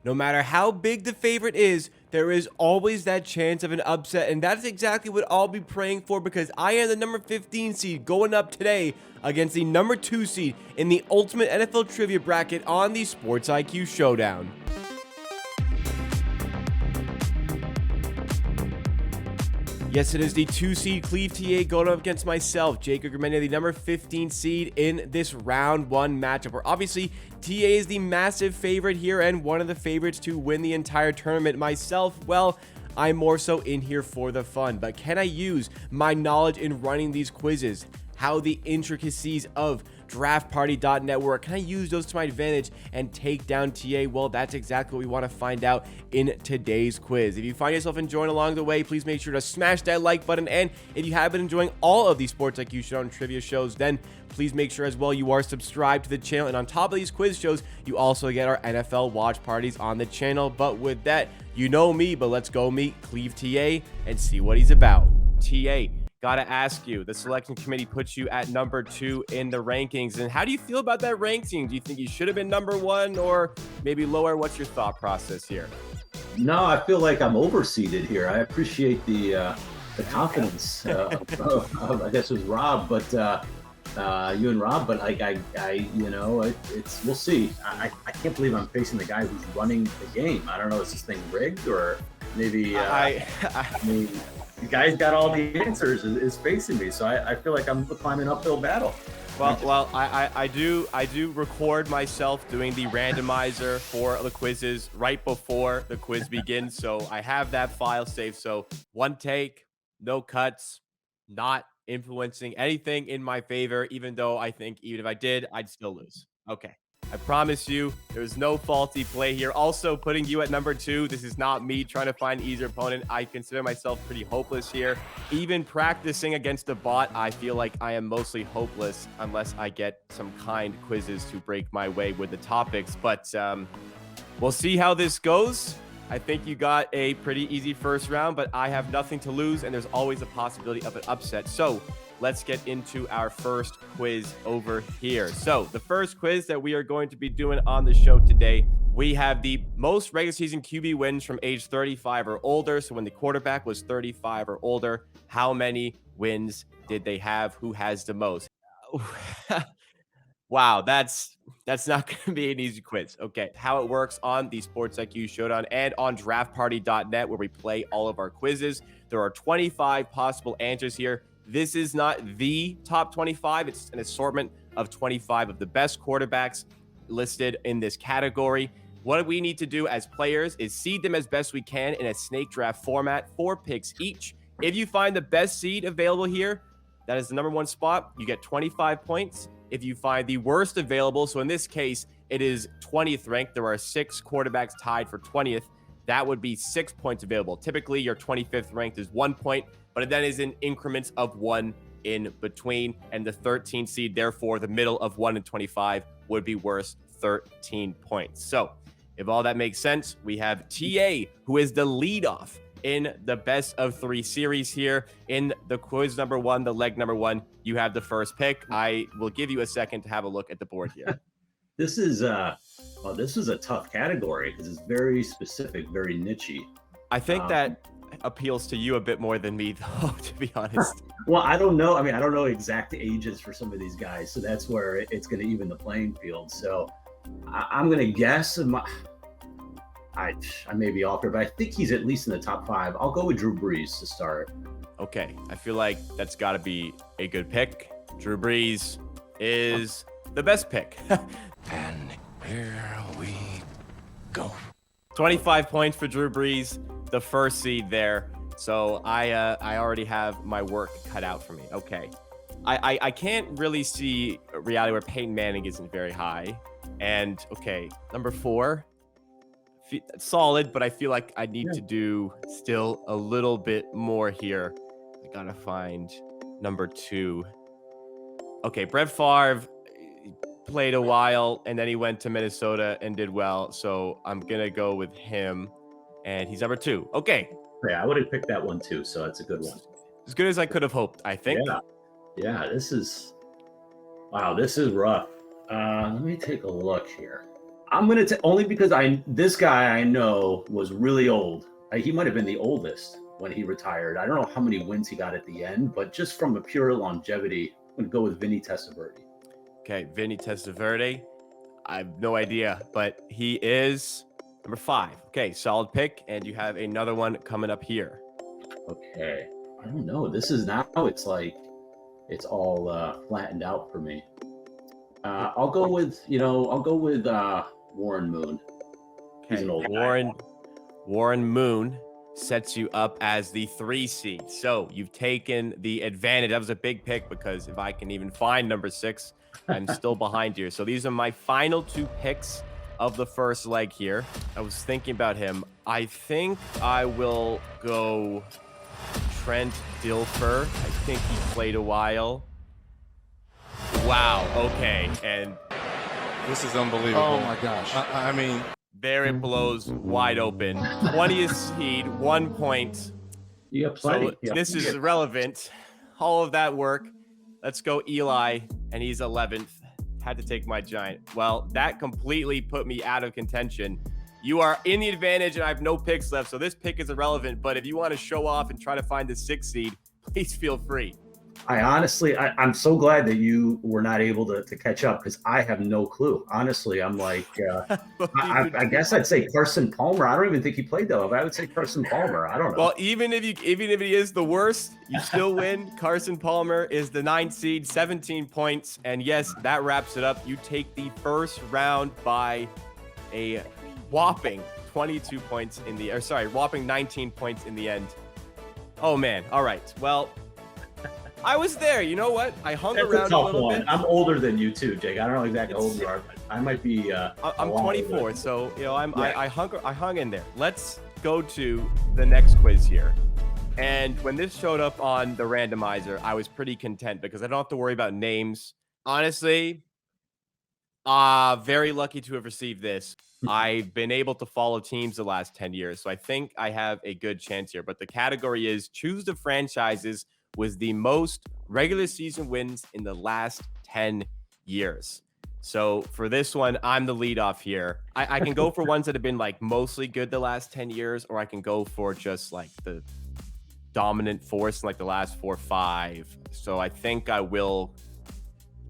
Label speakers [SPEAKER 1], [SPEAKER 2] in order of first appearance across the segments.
[SPEAKER 1] No matter how big the favorite is, there is always that chance of an upset, and that's exactly what I'll be praying for because I am the number 15 seed going up today against the number 2 seed in the ultimate NFL trivia bracket on the Sports IQ Showdown. Yes, it is the 2 seed ClevTA going up against myself, Jacob Gramegna, the number 15 seed in this round 1 matchup, where obviously TA is the massive favorite here and one of the favorites to win the entire tournament. Myself, well, I'm more so in here for the fun, but can I use my knowledge in running these quizzes? How the intricacies of draftparty.net work? Can I use those to my advantage and take down TA? Well, that's exactly what we want to find out in today's quiz. If you find yourself enjoying along the way, please make sure to smash that like button. And if you have been enjoying all of these Sports IQ Showdown trivia shows, then please make sure as well you are subscribed to the channel. And on top of these quiz shows, you also get our NFL watch parties on the channel. But with that, you know me, but let's go meet ClevTA and see what he's about. TA, gotta ask you, the selection committee puts you at number 2 in the rankings. And how do you feel about that ranking? Do you think you should have been number 1 or maybe lower? What's your thought process here?
[SPEAKER 2] No, I feel like I'm overseeded here. I appreciate the confidence of, I guess it was Rob, but you and Rob. But we'll see. I can't believe I'm facing the guy who's running the game. I don't know, is this thing rigged or maybe? I mean, the guy's got all the answers is facing me, so I feel like I'm climbing an uphill battle.
[SPEAKER 1] Well, I do record myself doing the randomizer for the quizzes right before the quiz begins, so I have that file saved. So one take, no cuts, not influencing anything in my favor, even though I think even if I did, I'd still lose. Okay. I promise you, there's no faulty play here. Also, putting you at number 2, this is not me trying to find an easier opponent. I consider myself pretty hopeless here. Even practicing against a bot, I feel like I am mostly hopeless unless I get some kind quizzes to break my way with the topics. But we'll see how this goes. I think you got a pretty easy first round, but I have nothing to lose, and there's always a possibility of an upset. So let's get into our first quiz over here. So the first quiz that we are going to be doing on the show today, we have the most regular season QB wins from age 35 or older. So when the quarterback was 35 or older, how many wins did they have? Who has the most? Wow, that's not going to be an easy quiz. Okay, how it works on the Sports IQ Showdown and on draftparty.net, where we play all of our quizzes. There are 25 possible answers here. This is not the top 25. It's an assortment of 25 of the best quarterbacks listed in this category. What we need to do as players is seed them as best we can in a snake draft format, 4 picks each. If you find the best seed available here, that is the number 1 spot, you get 25 points. If you find the worst available, so in this case, it is 20th ranked. There are 6 quarterbacks tied for 20th. That would be 6 points available. Typically, your 25th ranked is 1 point, but that is in increments of 1 in between. And the 13th seed, therefore, the middle of 1 and 25 would be worth 13 points. So if all that makes sense, we have TA, who is the leadoff in the best of 3 series here. In the quiz number 1, the leg number 1, you have the first pick. I will give you a second to have a look at the board here.
[SPEAKER 2] This is a tough category because it's very specific, very niche-y.
[SPEAKER 1] I think that appeals to you a bit more than me, though, to be honest.
[SPEAKER 2] Well, I don't know. I mean, I don't know exact ages for some of these guys, so that's where it's going to even the playing field. So I'm going to guess. I may be off here, but I think he's at least in the top 5. I'll go with Drew Brees to start.
[SPEAKER 1] Okay, I feel like that's got to be a good pick. Drew Brees is the best pick.
[SPEAKER 3] And here we go.
[SPEAKER 1] 25 points for Drew Brees, the first seed there. So I already have my work cut out for me. Okay. I can't really see a reality where Peyton Manning isn't very high. And okay, number 4, solid, but I feel like I need to do still a little bit more here. I gotta find number 2. Okay, Brett Favre played a while, and then he went to Minnesota and did well. So I'm gonna go with him, and he's number 2. Okay.
[SPEAKER 2] Yeah, I would have picked that one too. So that's a good one.
[SPEAKER 1] As good as I could have hoped, I think.
[SPEAKER 2] Yeah. This is rough. Let me take a look here. I'm gonna only because this guy I know was really old. He might have been the oldest when he retired. I don't know how many wins he got at the end, but just from a pure longevity, I'm gonna go with Vinny Testaverde.
[SPEAKER 1] Okay, Vinny Testaverde. I have no idea, but he is number 5. Okay, solid pick, and you have another one coming up here.
[SPEAKER 2] Okay, I don't know. This is now. It's like it's all flattened out for me. I'll go with Warren Moon. He's an old guy.
[SPEAKER 1] Warren Moon sets you up as the 3 seed. So you've taken the advantage. That was a big pick because if I can even find number 6, I'm still behind here. So these are my final 2 picks of the first leg here. I was thinking about him. I think I will go Trent Dilfer. I think he played a while. Wow. Okay. And
[SPEAKER 4] this is unbelievable.
[SPEAKER 5] Oh my gosh.
[SPEAKER 4] I mean,
[SPEAKER 1] there it blows wide open. 20th seed, 1 point.
[SPEAKER 2] You got plenty.
[SPEAKER 1] So this is irrelevant. All of that work. Let's go Eli, and he's 11th. Had to take my giant. Well, that completely put me out of contention. You are in the advantage, and I have no picks left, so this pick is irrelevant. But if you want to show off and try to find the 6th seed, please feel free.
[SPEAKER 2] I'm so glad that you were not able to catch up because I have no clue. Honestly, I'm like, I guess I'd say Carson Palmer. I don't even think he played though. I would say Carson Palmer. I don't know.
[SPEAKER 1] Well, even if he is the worst, you still win. Carson Palmer is the 9th seed, 17 points, and yes, that wraps it up. You take the first round by a whopping 22 points whopping 19 points in the end. Oh man. All right. Well, I was there. You know what? I hung around a little bit.
[SPEAKER 2] I'm older than you too, Jake. I don't know exactly how old you are, but I might be.
[SPEAKER 1] I'm 24, so I hung in there. Let's go to the next quiz here. And when this showed up on the randomizer, I was pretty content because I don't have to worry about names. Honestly, very lucky to have received this. I've been able to follow teams the last 10 years, so I think I have a good chance here. But the category is choose the franchises with the most regular season wins in the last 10 years. So for this one, I'm the leadoff here. I can go for ones that have been like mostly good the last 10 years, or I can go for just like the dominant force in like the last 4 or 5. So I think I will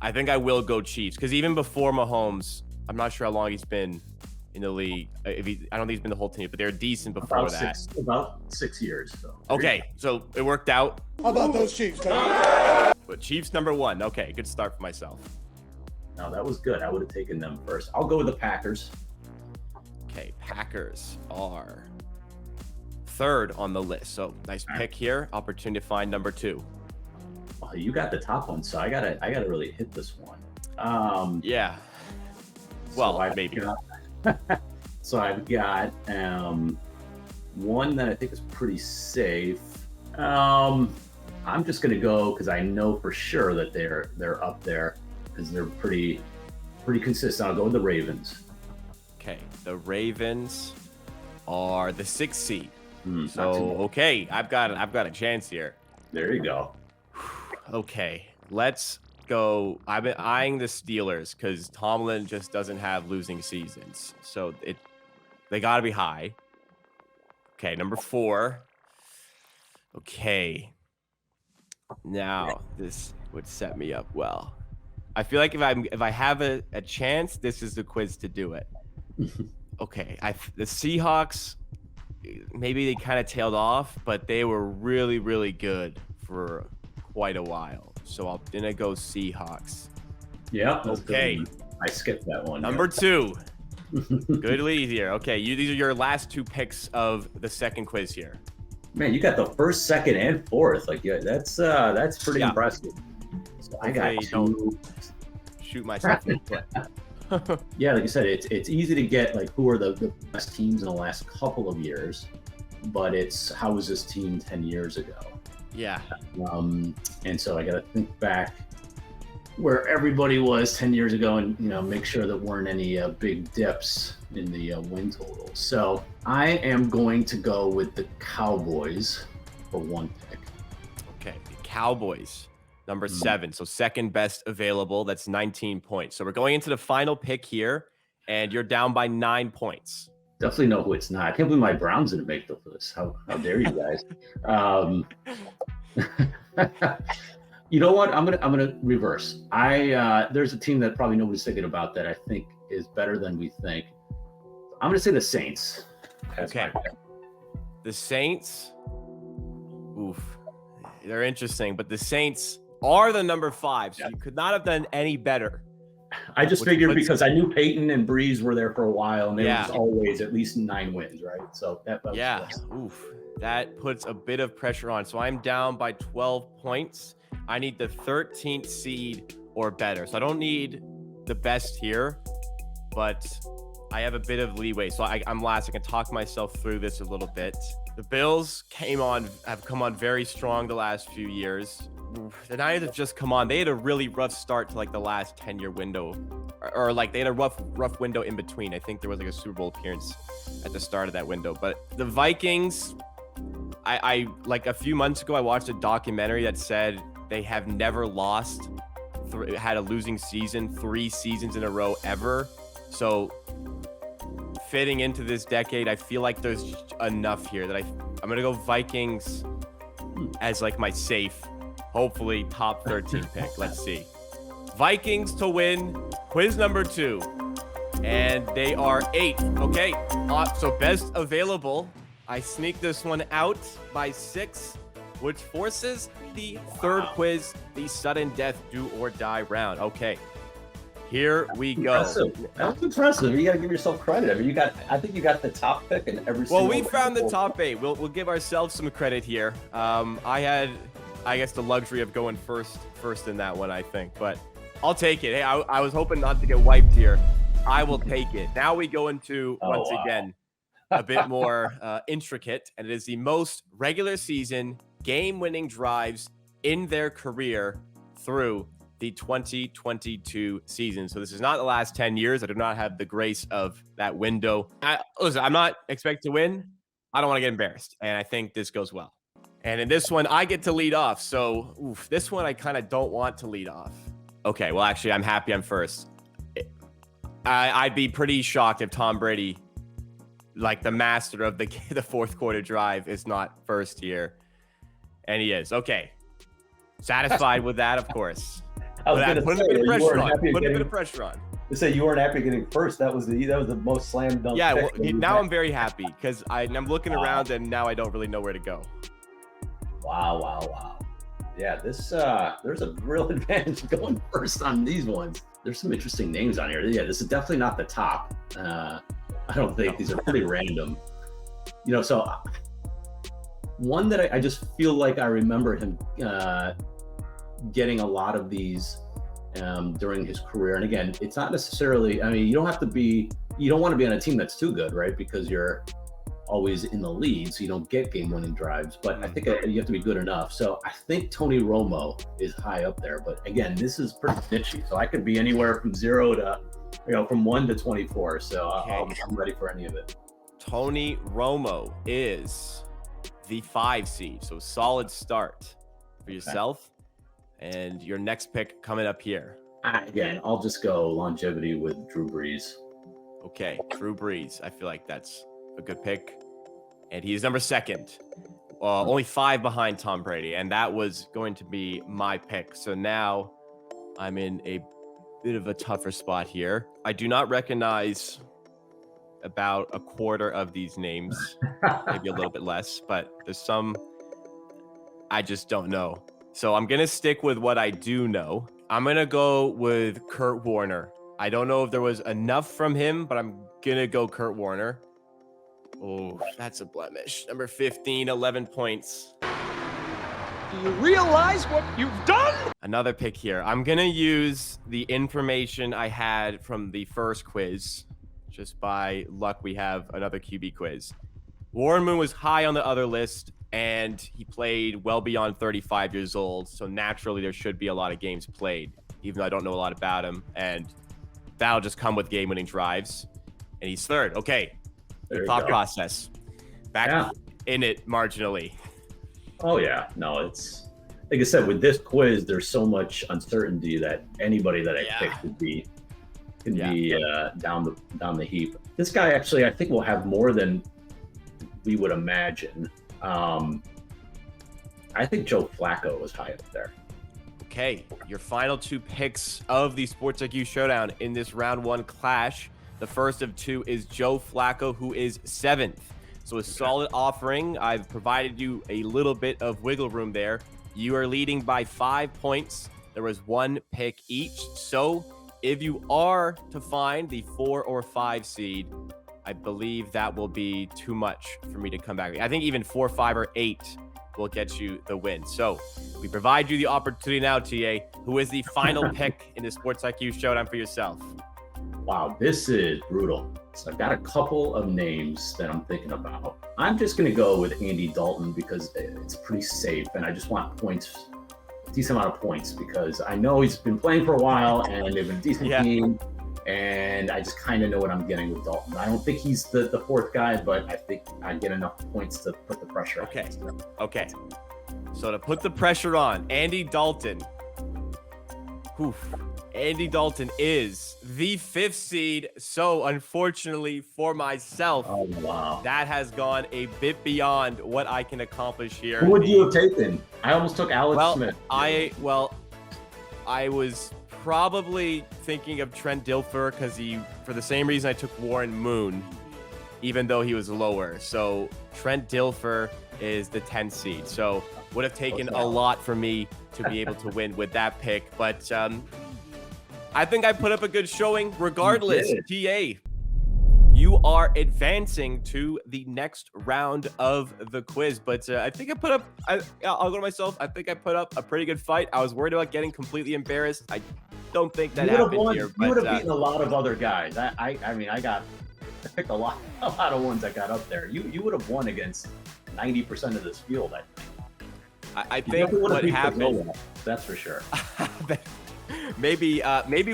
[SPEAKER 1] go Chiefs because even before Mahomes, I'm not sure how long he's been in the league. I don't think he's been the whole team, but they're decent before that.
[SPEAKER 2] About 6 years. So.
[SPEAKER 1] Okay, so it worked out.
[SPEAKER 5] How about those Chiefs?
[SPEAKER 1] But Chiefs number 1. Okay, good start for myself.
[SPEAKER 2] No, that was good. I would have taken them first. I'll go with the Packers.
[SPEAKER 1] Okay, Packers are 3rd on the list. So nice pick here. Opportunity to find number 2.
[SPEAKER 2] Oh, you got the top one, so I gotta really hit this one.
[SPEAKER 1] Yeah. Well,
[SPEAKER 2] so
[SPEAKER 1] maybe.
[SPEAKER 2] So I've got one that I think is pretty safe. I'm just gonna go because I know for sure that they're up there because they're pretty consistent. I'll go with the Ravens.
[SPEAKER 1] Okay, the Ravens are the 6th seed.
[SPEAKER 2] So
[SPEAKER 1] okay, I've got a chance here.
[SPEAKER 2] There you go.
[SPEAKER 1] Okay, let's go. I've been eyeing the Steelers because Tomlin just doesn't have losing seasons, so they got to be high. Okay, number 4. Okay, now this would set me up well. I feel like if I have a chance, this is the quiz to do it. Okay, the Seahawks, maybe they kind of tailed off, but they were really, really good for quite a while. So I'm gonna go Seahawks.
[SPEAKER 2] Yeah.
[SPEAKER 1] Okay.
[SPEAKER 2] I skipped that one.
[SPEAKER 1] Number 2. Good lead here. Okay, these are your last 2 picks of the second quiz here.
[SPEAKER 2] Man, you got the 1st, 2nd, and 4th. Like, yeah, that's pretty impressive. So I got 2.
[SPEAKER 1] Don't shoot myself in the foot.
[SPEAKER 2] Yeah, like I said, it's easy to get like who are the best teams in the last couple of years, but it's how was this team 10 years ago?
[SPEAKER 1] Yeah.
[SPEAKER 2] And so I got to think back where everybody was 10 years ago and, make sure there weren't any big dips in the win total. So I am going to go with the Cowboys for 1 pick.
[SPEAKER 1] Okay, the Cowboys, number 7. So 2nd best available. That's 19 points. So we're going into the final pick here. and you're down by 9 points.
[SPEAKER 2] Definitely know who it's not. I can't believe my Browns didn't make the list. How dare you guys? You know what? I'm gonna reverse. There's a team that probably nobody's thinking about that I think is better than we think. I'm gonna say the Saints.
[SPEAKER 1] Okay. The Saints. Oof. They're interesting, but the Saints are the number 5, so you could not have done any better.
[SPEAKER 2] I just figured because I knew Peyton and Breeze were there for a while, and there was always at least 9 wins, right? So that was
[SPEAKER 1] oof. That puts a bit of pressure on. So I'm down by 12 points. I need the 13th seed or better. So I don't need the best here, but I have a bit of leeway. So I'm last. I can talk myself through this a little bit. The Bills have come on very strong the last few years. The Niners have just come on. They had a really rough start to like the last 10-year window, or like they had a rough window in between. I think there was like a Super Bowl appearance at the start of that window. But the Vikings, I like a few months ago, I watched a documentary that said they have never lost, had a losing season 3 seasons in a row ever. So fitting into this decade, I feel like there's enough here that I'm gonna go Vikings as like my safe, hopefully top 13 pick. Let's see. Vikings to win quiz number 2, and they are 8th. Okay, so best available. I sneak this one out by 6, which forces the third quiz, the sudden death do or die round. Okay, here we go.
[SPEAKER 2] That was impressive. You got to give yourself credit. I mean, I think you got the top pick in every single.
[SPEAKER 1] Well, we found the top 8. We'll give ourselves some credit here. I had, I guess, the luxury of going first in that one, I think, but I'll take it. Hey, I was hoping not to get wiped here. I will take it. Now we go into once again a bit more intricate, and it is the most regular season game-winning drives in their career through the 2022 season. So this is not the last 10 years. I do not have the grace of that window. Listen, I'm not expecting to win. I don't want to get embarrassed, and I think this goes well. And in this one, I get to lead off. So this one, I kind of don't want to lead off. Okay, well, actually, I'm happy I'm first. I'd be pretty shocked if Tom Brady, like the master of the fourth quarter drive, is not first here. And he is. Okay. Satisfied with that, of course.
[SPEAKER 2] I was going to say,
[SPEAKER 1] put a bit of pressure on.
[SPEAKER 2] To say you weren't happy getting first. That was the most slam dunk.
[SPEAKER 1] Yeah, well, now I'm very happy because I'm looking around and now I don't really know where to go.
[SPEAKER 2] Wow. Yeah, there's a real advantage going first on these ones. There's some interesting names on here. Yeah, this is definitely not the top. I don't think these are pretty random. You know, so one that I just feel like I remember him getting a lot of these during his career. And again, it's not necessarily, I mean, you don't want to be on a team that's too good, right? Because you're always in the lead, so you don't get game-winning drives. But I think you have to be good enough. So I think Tony Romo is high up there. But again, this is pretty niche. So I could be anywhere from 0 to, from 1 to 24. So I'm ready for any of it.
[SPEAKER 1] Tony Romo is the 5 seed. So solid start for yourself. And your next pick coming up here.
[SPEAKER 2] Again, I'll just go longevity with Drew Brees.
[SPEAKER 1] Okay, Drew Brees. I feel like that's a good pick. And he's number 2nd. Only 5 behind Tom Brady. And that was going to be my pick. So now I'm in a bit of a tougher spot here. I do not recognize about a quarter of these names. Maybe a little bit less. But there's some I just don't know. So I'm going to stick with what I do know. I'm going to go with Kurt Warner. I don't know if there was enough from him, but I'm going to go Kurt Warner. Oh, that's a blemish. Number 15, 11 points.
[SPEAKER 5] Do you realize what you've done?
[SPEAKER 1] Another pick here. I'm going to use the information I had from the first quiz. Just by luck, we have another QB quiz. Warren Moon was high on the other list, and he played well beyond 35 years old. So naturally, there should be a lot of games played, even though I don't know a lot about him. And that'll just come with game-winning drives. And he's 3rd. Okay. Thought process. Back in it marginally.
[SPEAKER 2] Oh, yeah. No, it's like I said, with this quiz, there's so much uncertainty that anybody that I picked would be can be down the heap. This guy actually, I think, will have more than we would imagine. I think Joe Flacco is high up there.
[SPEAKER 1] Okay, your final 2 picks of the Sports IQ Showdown in this round 1 clash. The first of 2 is Joe Flacco, who is 7th. So a solid offering. I've provided you a little bit of wiggle room there. You are leading by 5 points. There was 1 pick each. So if you are to find the 4 or 5 seed, I believe that will be too much for me to come back. I think even 4, 5, or 8 will get you the win. So we provide you the opportunity now, TA. Who is the final pick in the Sports IQ Showdown for yourself?
[SPEAKER 2] Wow, this is brutal. So I've got a couple of names that I'm thinking about. I'm just going to go with Andy Dalton because it's pretty safe, and I just want points, a decent amount of points, because I know he's been playing for a while, and they've been a decent team, and I just kind of know what I'm getting with Dalton. I don't think he's the 4th guy, but I think I get enough points to put the pressure on.
[SPEAKER 1] Okay. So to put the pressure on, Andy Dalton. Andy Dalton is the 5th seed. So unfortunately for myself, that has gone a bit beyond what I can accomplish here.
[SPEAKER 2] Who would you have taken? I almost took Alex Smith.
[SPEAKER 1] I was probably thinking of Trent Dilfer because for the same reason I took Warren Moon, even though he was lower. So Trent Dilfer is the 10th seed. So would have taken a lot for me to be able to win with that pick. But I think I put up a good showing regardless. TA, you are advancing to the next round of the quiz. But I think I put up, I'll go to myself. I think I put up a pretty good fight. I was worried about getting completely embarrassed. I don't think that happened here.
[SPEAKER 2] You would have beaten a lot of other guys. I picked a lot of ones that got up there. You would have won against 90% of this field, I think.
[SPEAKER 1] I think what happened,
[SPEAKER 2] that's for sure.
[SPEAKER 1] maybe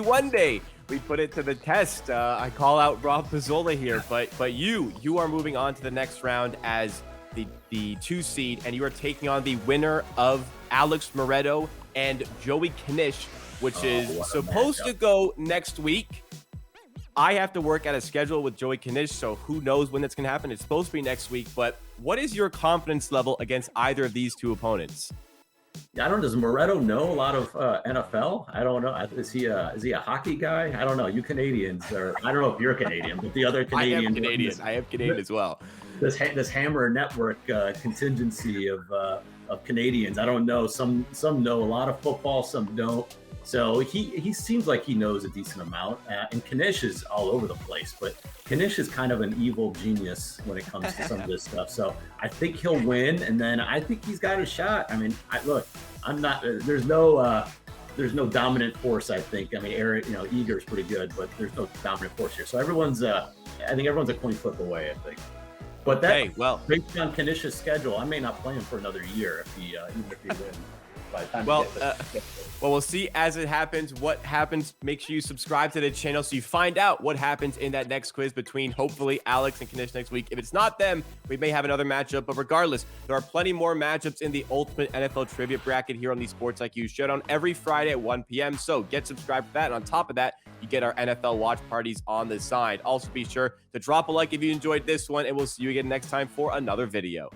[SPEAKER 1] one day we put it to the test. I call out Rob Pizzola here, but you are moving on to the next round as the 2 seed, and you are taking on the winner of Alex Moretto and Joey Knish, which is supposed to go next week. I have to work at a schedule with Joey Knish, so who knows when that's going to happen. It's supposed to be next week, but what is your confidence level against either of these 2 opponents?
[SPEAKER 2] I don't know. Does Moretto know a lot of NFL? I don't know. Is he a hockey guy? I don't know. You Canadians are. I don't know if you're Canadian, but the other Canadian.
[SPEAKER 1] I am Canadian. I am Canadian as well.
[SPEAKER 2] This Hammer Network contingency of Canadians. I don't know. Some know a lot of football. Some don't. So he seems like he knows a decent amount. And Knish is all over the place, but Knish is kind of an evil genius when it comes to some of this stuff. So I think he'll win, and then I think he's got a shot. I mean, I'm not. There's no dominant force. I think. I mean, Eric, Eager's pretty good, but there's no dominant force here. So I think everyone's a coin flip away. I think. But based on Knish's schedule, I may not play him for another year even if he wins.
[SPEAKER 1] Well, we'll see as it happens. What happens, make sure you subscribe to the channel so you find out what happens in that next quiz between hopefully Alex and Knish next week. If it's not them, we may have another matchup, but regardless, there are plenty more matchups in the ultimate NFL trivia bracket here on the Sports IQ Showdown every Friday at 1 p.m. So get subscribed for that. And on top of that, you get our NFL watch parties on the side. Also be sure to drop a like if you enjoyed this one, and we'll see you again next time for another video.